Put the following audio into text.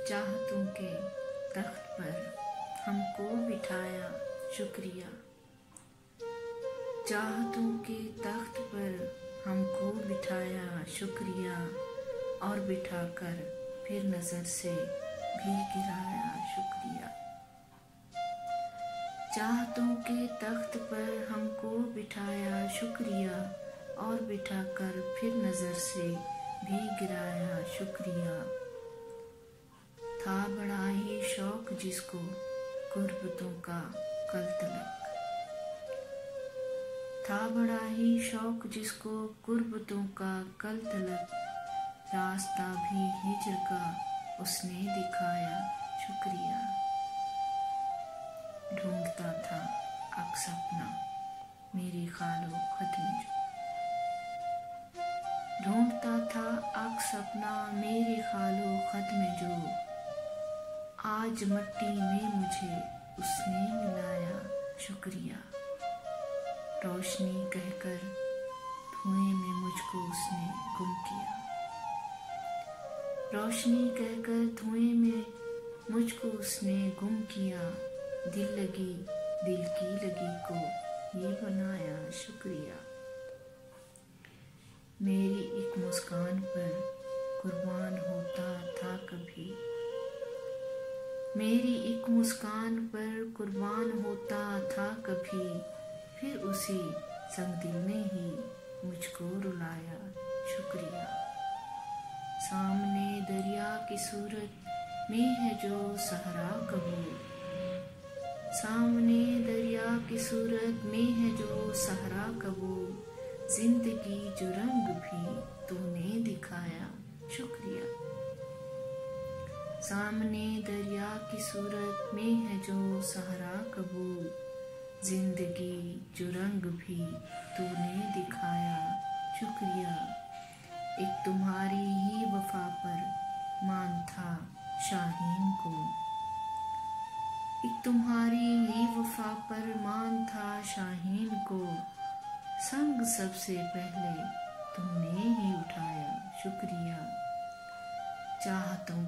चाहतों के तख्त पर हमको बिठाया शुक्रिया। चाहतों के तख्त पर हमको बिठाया शुक्रिया, और बिठाकर फिर नजर से भी गिराया शुक्रिया। चाहतों के तख्त पर हमको बिठाया शुक्रिया, और बिठाकर फिर नजर से भी गिराया शुक्रिया। था बड़ा ही शौक जिसको गुर्बतों का कल तलक, था बड़ा ही शौक जिसको गुर्बतों का कल तलक, रास्ता भी हिज्र का उसने दिखाया शुक्रिया। ढूंढता था अक्स अपना मेरे खालो खत में जो, ढूंढता था अक्स अपना मेरे खालो खत में जो, आज मट्टी में मुझे उसने मिलाया शुक्रिया। रोशनी कहकर धुएं में मुझको उसने गुम किया, रोशनी कहकर धुएं में मुझको उसने गुम किया। दिल लगी दिल की लगी को ये बनाया शुक्रिया। मेरी एक मुस्कान पर कुर्बान होता था कभी, मेरी एक मुस्कान पर कुर्बान होता था कभी, फिर उसी संग दिल ने ही मुझको रुलाया शुक्रिया। सामने दरिया की सूरत में है जो सहरा कबूल, सामने दरिया की सूरत में है जो सहरा कबूल, जिंदगी जो रंग भी तूने दिखाया शुक्रिया। सामने दरिया की सूरत में है जो सहरा कबूल, जिंदगी जो रंग भी तूने दिखाया शुक्रिया। एक तुम्हारी ही वफा पर मान था शाहीन को, एक तुम्हारी ही वफा पर मान था शाहीन को, संग सबसे पहले तुमने ही उठाया शुक्रिया। चाहतों